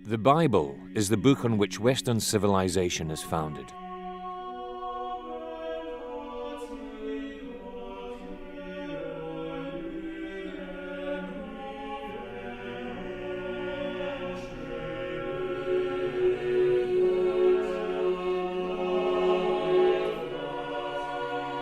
The Bible is the book on which Western civilization is founded.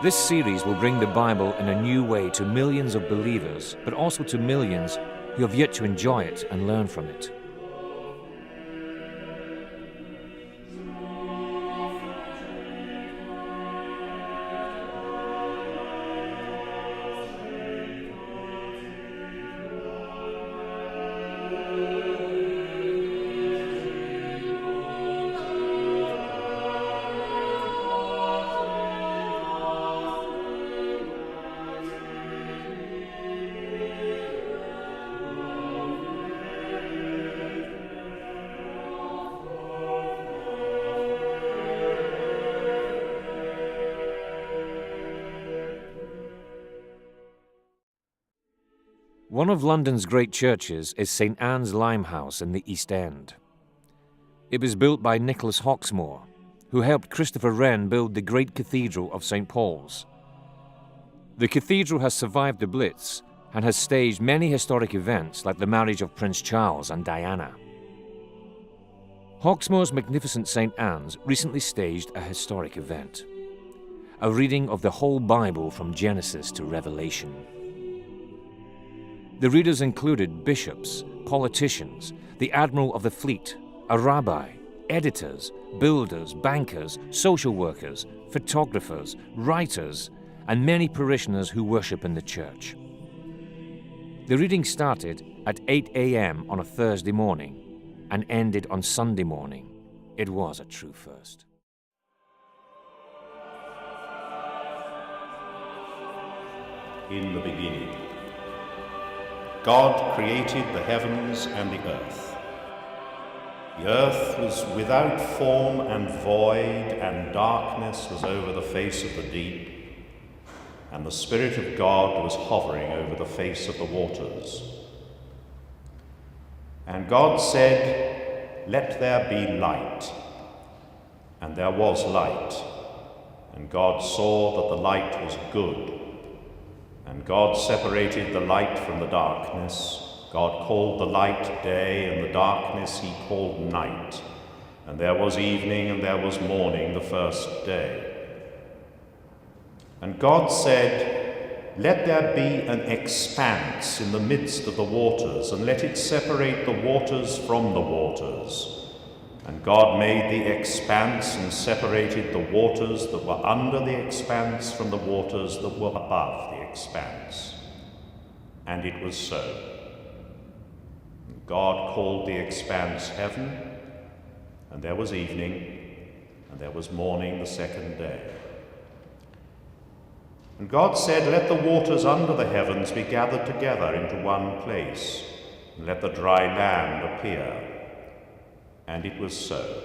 This series will bring the Bible in a new way to millions of believers, but also to millions who have yet to enjoy it and learn from it. One of London's great churches is St Anne's Limehouse in the East End. It was built by Nicholas Hawksmoor, who helped Christopher Wren build the great Cathedral of St Paul's. The cathedral has survived the Blitz and has staged many historic events like the marriage of Prince Charles and Diana. Hawksmoor's magnificent St Anne's recently staged a historic event, a reading of the whole Bible from Genesis to Revelation. The readers included bishops, politicians, the admiral of the fleet, a rabbi, editors, builders, bankers, social workers, photographers, writers, and many parishioners who worship in the church. The reading started at 8 a.m. on a Thursday morning and ended on Sunday morning. It was a true first. In the beginning, God created the heavens and the earth. The earth was without form and void, and darkness was over the face of the deep, and the Spirit of God was hovering over the face of the waters. And God said, "Let there be light." And there was light. And God saw that the light was good. And God separated the light from the darkness. God called the light day, and the darkness he called night. And there was evening, and there was morning the first day. And God said, "Let there be an expanse in the midst of the waters, and let it separate the waters from the waters." And God made the expanse and separated the waters that were under the expanse from the waters that were above the expanse. And it was so. And God called the expanse heaven, and there was evening, and there was morning the second day. And God said, "Let the waters under the heavens be gathered together into one place, and let the dry land appear." And it was so.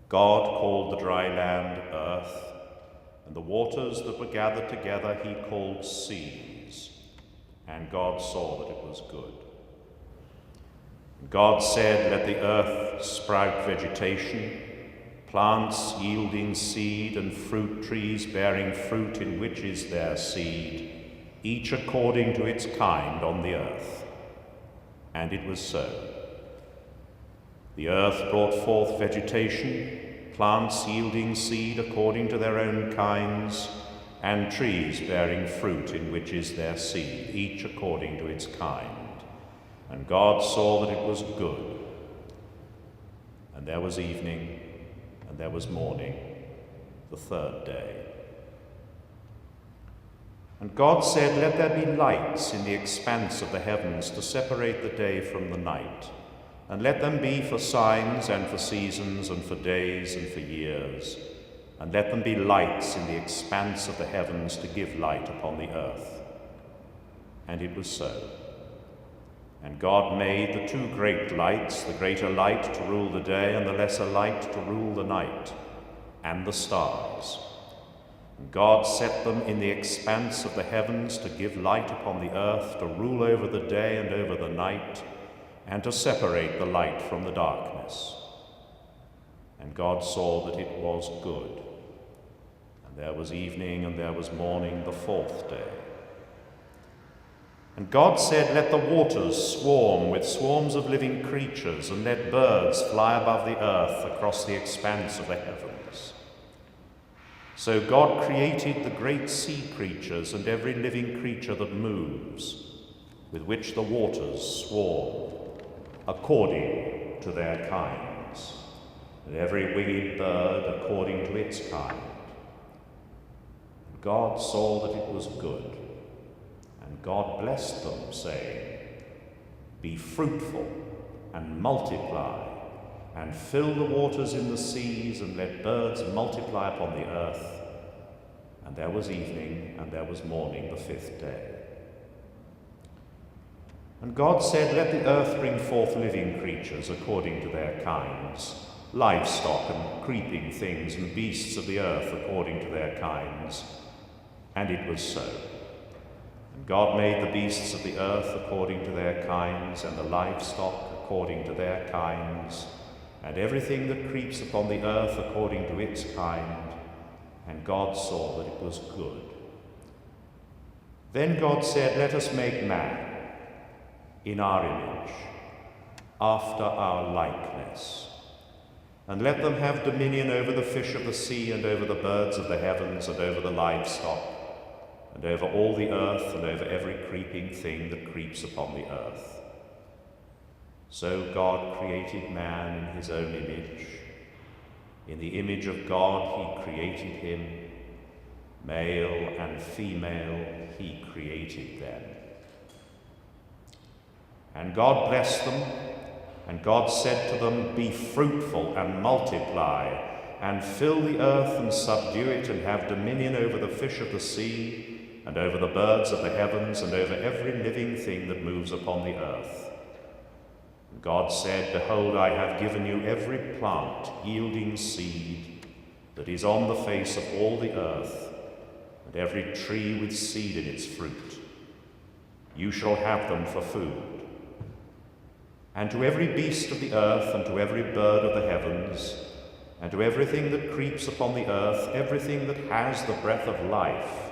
God called the dry land earth, and the waters that were gathered together he called seas. And God saw that it was good. And God said, "Let the earth sprout vegetation, plants yielding seed, and fruit trees bearing fruit in which is their seed, each according to its kind on the earth." And it was so. The earth brought forth vegetation, plants yielding seed according to their own kinds, and trees bearing fruit in which is their seed, each according to its kind. And God saw that it was good. And there was evening, and there was morning, the third day. And God said, "Let there be lights in the expanse of the heavens to separate the day from the night, and let them be for signs and for seasons and for days and for years. And let them be lights in the expanse of the heavens to give light upon the earth." And it was so. And God made the two great lights, the greater light to rule the day and the lesser light to rule the night, and the stars. And God set them in the expanse of the heavens to give light upon the earth, to rule over the day and over the night, and to separate the light from the darkness. And God saw that it was good. And there was evening and there was morning the fourth day. And God said, "Let the waters swarm with swarms of living creatures, and let birds fly above the earth across the expanse of the heavens." So God created the great sea creatures and every living creature that moves, with which the waters swarm, according to their kinds, and every winged bird according to its kind. And God saw that it was good. And God blessed them, saying, "Be fruitful and multiply, and fill the waters in the seas, and let birds multiply upon the earth." And there was evening, and there was morning the fifth day. And God said, "Let the earth bring forth living creatures according to their kinds, livestock and creeping things, and beasts of the earth according to their kinds." And it was so. And God made the beasts of the earth according to their kinds, and the livestock according to their kinds, and everything that creeps upon the earth according to its kind. And God saw that it was good. Then God said, "Let us make man in our image, after our likeness, and let them have dominion over the fish of the sea, and over the birds of the heavens, and over the livestock, and over all the earth, and over every creeping thing that creeps upon the earth." So God created man in his own image. In the image of God he created him. Male and female he created them. And God blessed them, and God said to them, "Be fruitful and multiply, and fill the earth and subdue it, and have dominion over the fish of the sea, and over the birds of the heavens, and over every living thing that moves upon the earth." And God said, "Behold, I have given you every plant yielding seed that is on the face of all the earth, and every tree with seed in its fruit. You shall have them for food. And to every beast of the earth, and to every bird of the heavens, and to everything that creeps upon the earth, everything that has the breath of life,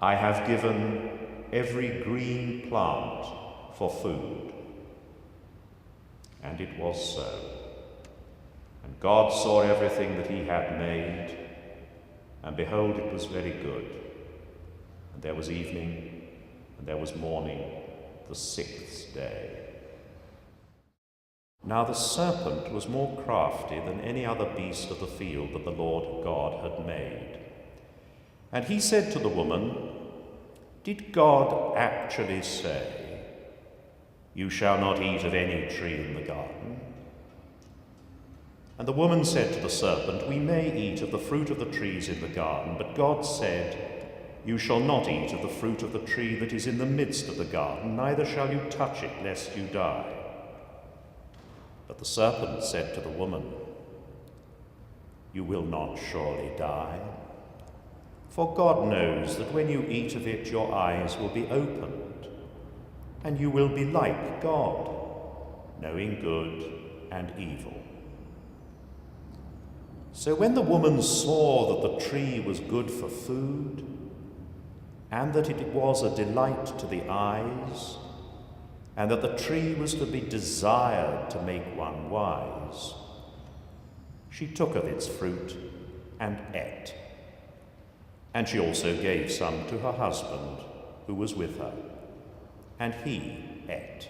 I have given every green plant for food." And it was so. And God saw everything that he had made, and behold, it was very good. And there was evening, and there was morning, the sixth day. Now the serpent was more crafty than any other beast of the field that the Lord God had made. And he said to the woman, "Did God actually say, 'You shall not eat of any tree in the garden'?" And the woman said to the serpent, "We may eat of the fruit of the trees in the garden, but God said, 'You shall not eat of the fruit of the tree that is in the midst of the garden, neither shall you touch it, lest you die.' But the serpent said to the woman, 'You will not surely die. For God knows that when you eat of it, your eyes will be opened, and you will be like God, knowing good and evil.' So when the woman saw that the tree was good for food, and that it was a delight to the eyes, and that the tree was to be desired to make one wise, she took of its fruit and ate. And she also gave some to her husband, who was with her, and he ate.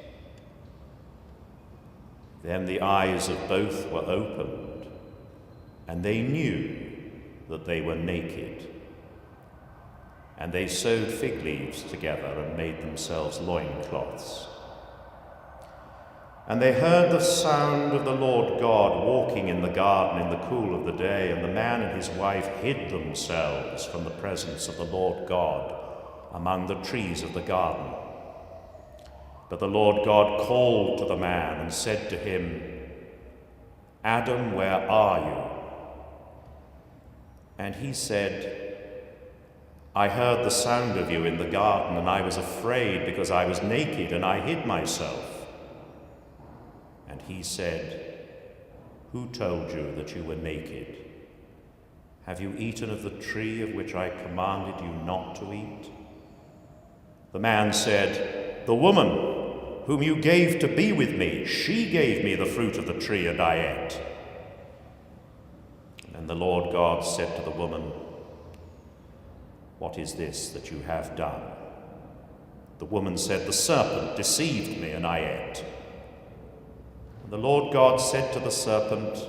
Then the eyes of both were opened, and they knew that they were naked. And they sewed fig leaves together and made themselves loincloths. And they heard the sound of the Lord God walking in the garden in the cool of the day, and the man and his wife hid themselves from the presence of the Lord God among the trees of the garden. But the Lord God called to the man and said to him, "Adam, where are you?" And he said, "I heard the sound of you in the garden, and I was afraid because I was naked and I hid myself." And he said, "Who told you that you were naked? Have you eaten of the tree of which I commanded you not to eat?" The man said, "The woman whom you gave to be with me, she gave me the fruit of the tree, and I ate." And the Lord God said to the woman, "What is this that you have done?" The woman said, "The serpent deceived me, and I ate." And the Lord God said to the serpent,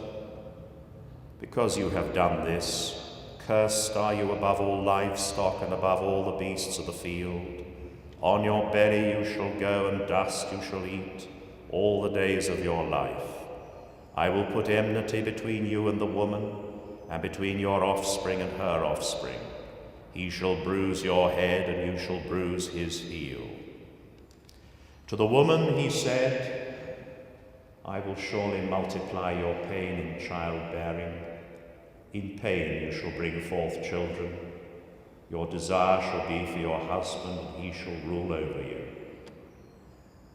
"Because you have done this, cursed are you above all livestock and above all the beasts of the field. On your belly you shall go, and dust you shall eat all the days of your life. I will put enmity between you and the woman, and between your offspring and her offspring. He shall bruise your head, and you shall bruise his heel." To the woman he said, "I will surely multiply your pain in childbearing. In pain you shall bring forth children. Your desire shall be for your husband, and he shall rule over you."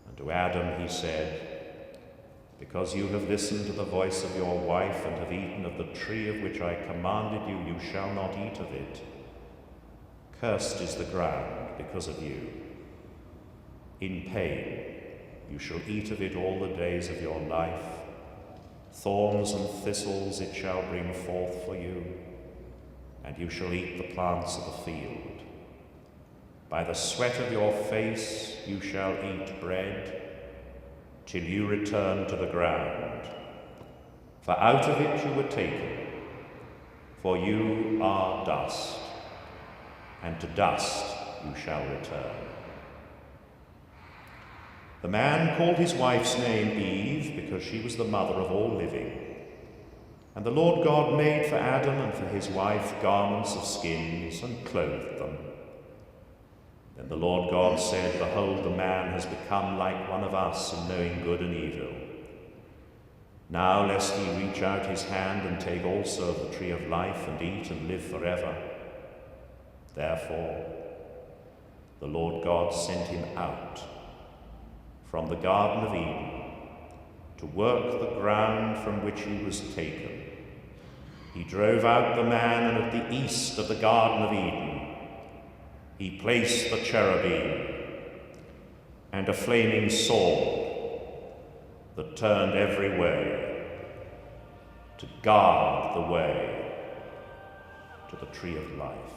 And to Adam he said, "Because you have listened to the voice of your wife and have eaten of the tree of which I commanded you, you shall not eat of it. Cursed is the ground because of you. In pain you shall eat of it all the days of your life. Thorns and thistles it shall bring forth for you, and you shall eat the plants of the field. By the sweat of your face you shall eat bread, till you return to the ground. For out of it you were taken, for you are dust, and to dust you shall return." The man called his wife's name Eve, because she was the mother of all living. And the Lord God made for Adam and for his wife garments of skins, and clothed them. Then the Lord God said, "Behold, the man has become like one of us in knowing good and evil. Now lest he reach out his hand and take also of the tree of life and eat and live forever." Therefore the Lord God sent him out from the Garden of Eden to work the ground from which he was taken. He drove out the man, and at the east of the Garden of Eden he placed the cherubim and a flaming sword that turned every way to guard the way to the tree of life.